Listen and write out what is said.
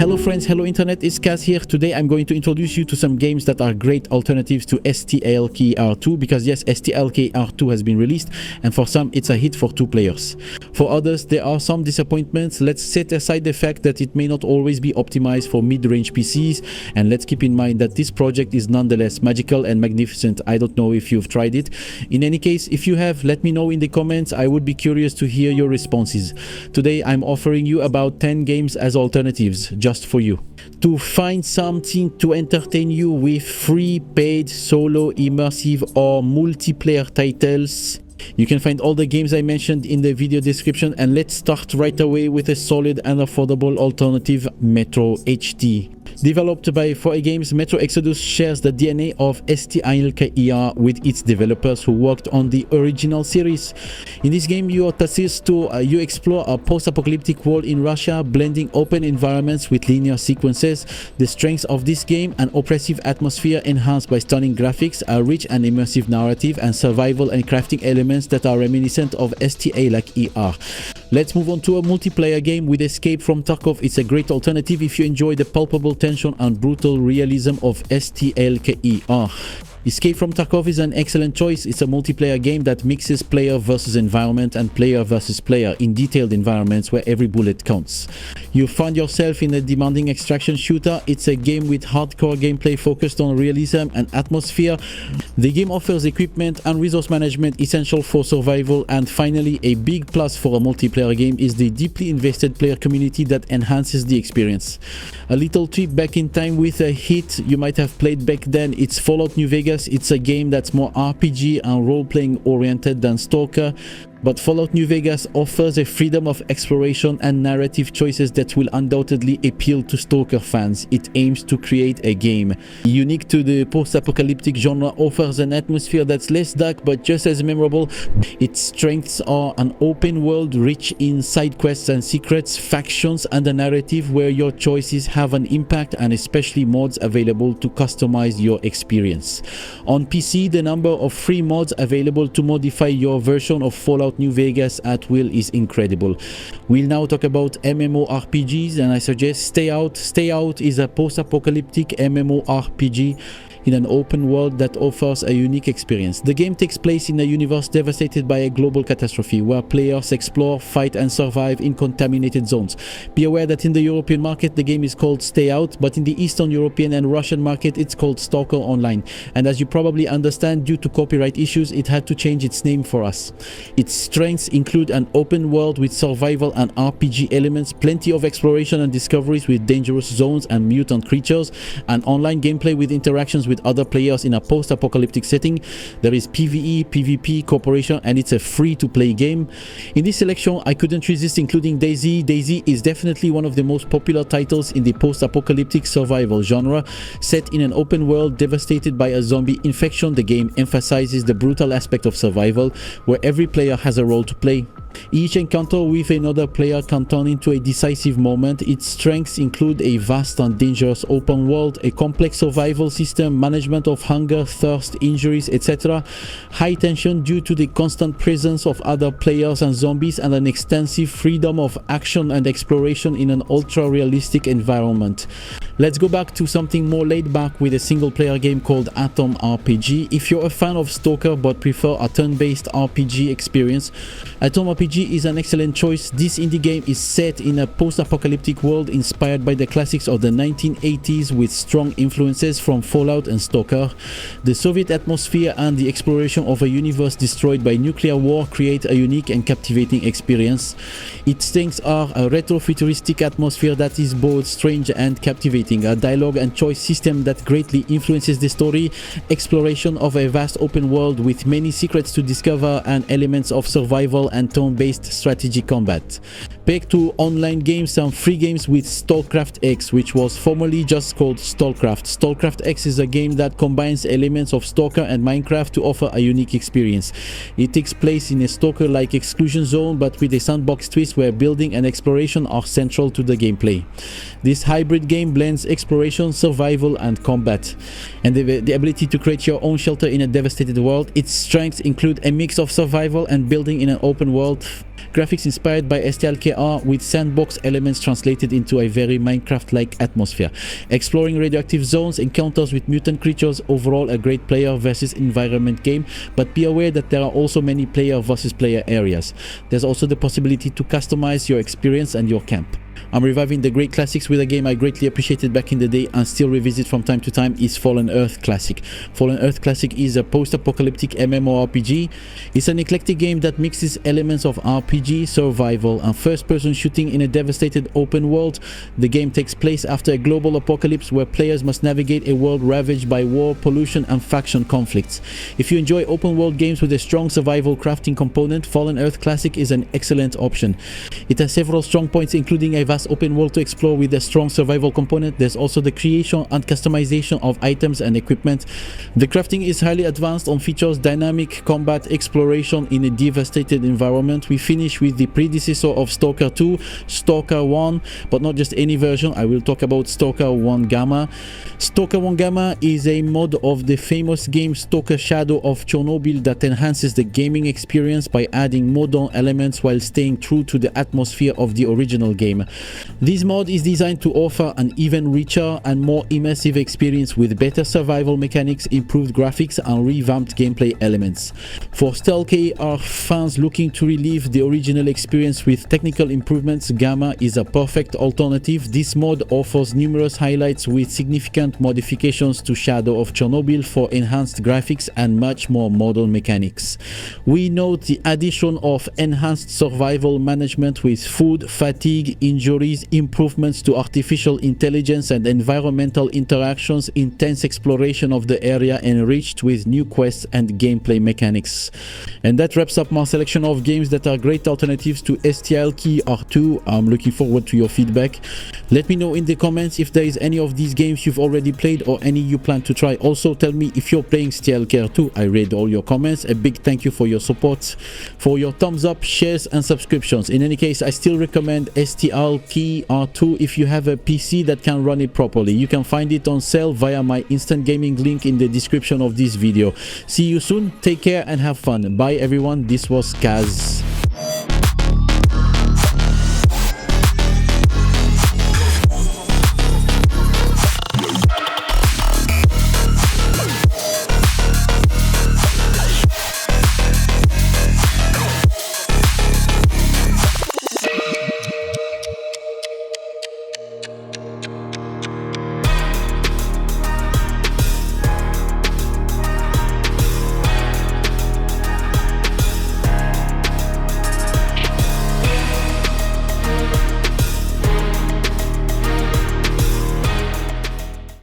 Hello friends, hello internet, it's Kazh here. Today I'm going to introduce you to some games that are great alternatives to Stalker 2, because yes, Stalker 2 has been released and for some it's a hit for 2 players. For others there are some disappointments. Let's set aside the fact that it may not always be optimized for mid-range PCs, and let's keep in mind that this project is nonetheless magical and magnificent. I don't know if you've tried it. In any case, if you have, let me know in the comments. I would be curious to hear your responses. Today I'm offering you about 10 games as alternatives just for you, to find something to entertain you with free, paid, solo, immersive or multiplayer titles. You can find all the games I mentioned in the video description, and let's start right away with a solid and affordable alternative, Metro HD. Developed by 4A Games, Metro Exodus shares the DNA of Stalker with its developers who worked on the original series. In this game, you explore a post-apocalyptic world in Russia, blending open environments with linear sequences. The strengths of this game: an oppressive atmosphere enhanced by stunning graphics, a rich and immersive narrative, and survival and crafting elements that are reminiscent of Stalker. Let's move on to a multiplayer game with Escape from Tarkov. It's a great alternative if you enjoy the palpable tension and brutal realism of Stalker. Escape from Tarkov is an excellent choice. It's a multiplayer game that mixes player versus environment and player versus player in detailed environments where every bullet counts. You find yourself in a demanding extraction shooter. It's a game with hardcore gameplay focused on realism and atmosphere. The game offers equipment and resource management essential for survival, and finally, a big plus for a multiplayer game is the deeply invested player community that enhances the experience. A little trip back in time with a hit you might have played back then. It's Fallout New Vegas. It's a game that's more RPG and role-playing oriented than Stalker, but Fallout New Vegas offers a freedom of exploration and narrative choices that will undoubtedly appeal to Stalker fans. It aims to create a game unique to the post-apocalyptic genre, offers an atmosphere that's less dark but just as memorable. Its strengths are an open world rich in side quests and secrets, factions, and a narrative where your choices have an impact, and especially mods available to customize your experience. On PC, the number of free mods available to modify your version of Fallout New Vegas at will is incredible. We'll now talk about MMORPGs, and I suggest Stay Out. Stay Out is a post-apocalyptic MMORPG in an open world that offers a unique experience. The game takes place in a universe devastated by a global catastrophe where players explore, fight and survive in contaminated zones. Be aware that in the European market the game is called Stay Out, but in the Eastern European and Russian market it's called Stalker Online, and as you probably understand, due to copyright issues it had to change its name for us. Its strengths include an open world with survival and RPG elements, plenty of exploration and discoveries with dangerous zones and mutant creatures, and online gameplay with interactions with other players in a post-apocalyptic setting. There is PvE, PvP, cooperation, and it's a free-to-play game. In this selection, I couldn't resist including Dayz. Dayz is definitely one of the most popular titles in the post-apocalyptic survival genre. Set in an open world devastated by a zombie infection, the game emphasizes the brutal aspect of survival, where every player has a role to play. Each encounter with another player can turn into a decisive moment. Its strengths include a vast and dangerous open world, a complex survival system, management of hunger, thirst, injuries, etc., high tension due to the constant presence of other players and zombies, and an extensive freedom of action and exploration in an ultra-realistic environment. Let's go back to something more laid back with a single-player game called Atom RPG. If you're a fan of Stalker but prefer a turn-based RPG experience, Atom RPG is an excellent choice. This indie game is set in a post-apocalyptic world inspired by the classics of the 1980s with strong influences from Fallout and Stalker. The Soviet atmosphere and the exploration of a universe destroyed by nuclear war create a unique and captivating experience. Its strengths are a retro-futuristic atmosphere that is both strange and captivating, a dialogue and choice system that greatly influences the story, exploration of a vast open world with many secrets to discover, and elements of survival and turn-based strategy combat. Back to online games and free games with Stalcraft X, which was formerly just called Stalcraft. Stalcraft X is a game that combines elements of Stalker and Minecraft to offer a unique experience. It takes place in a Stalker-like exclusion zone, but with a sandbox twist where building and exploration are central to the gameplay. This hybrid game blends intense exploration, survival and combat, and the ability to create your own shelter in a devastated world. Its strengths include a mix of survival and building in an open world. Graphics inspired by STLKR with sandbox elements translated into a very Minecraft-like atmosphere. Exploring radioactive zones, encounters with mutant creatures, overall a great player versus environment game, but be aware that there are also many player versus player areas. There's also the possibility to customize your experience and your camp. I'm reviving the great classics with a game I greatly appreciated back in the day and still revisit from time to time is Fallen Earth Classic. Fallen Earth Classic is a post-apocalyptic MMORPG. It's an eclectic game that mixes elements of RPG, survival and first-person shooting in a devastated open world. The game takes place after a global apocalypse where players must navigate a world ravaged by war, pollution and faction conflicts. If you enjoy open-world games with a strong survival crafting component, Fallen Earth Classic is an excellent option. It has several strong points, including a vast open world to explore with a strong survival component. There's also the creation and customization of items and equipment. The crafting is highly advanced on features dynamic combat exploration in a devastated environment. We finish with the predecessor of Stalker 2, Stalker 1, but not just any version. I will talk about Stalker 1 Gamma. Stalker 1 Gamma is a mod of the famous game Stalker Shadow of Chernobyl that enhances the gaming experience by adding modern elements while staying true to the atmosphere of the original game. This mod is designed to offer an even richer and more immersive experience with better survival mechanics, improved graphics and revamped gameplay elements. For Stalker fans looking to relive the original experience with technical improvements, Gamma is a perfect alternative. This mod offers numerous highlights with significant modifications to Shadow of Chernobyl for enhanced graphics and much more modern mechanics. We note the addition of enhanced survival management with food, fatigue, injuries, improvements to artificial intelligence and environmental interactions, intense exploration of the area enriched with new quests and gameplay mechanics. And that wraps up my selection of games that are great alternatives to STLKR2. I'm looking forward to your feedback. Let me know in the comments if there is any of these games you've already played or any you plan to try. Also tell me if you're playing STLKR2. I read all your comments. A big thank you for your support, for your thumbs up, shares and subscriptions. In any case, I still recommend STLKR2 if you have a PC that can run it properly. You can find it on sale via my instant gaming link in the description of this video. See you soon, take care and have fun. Bye everyone, this was Kazh.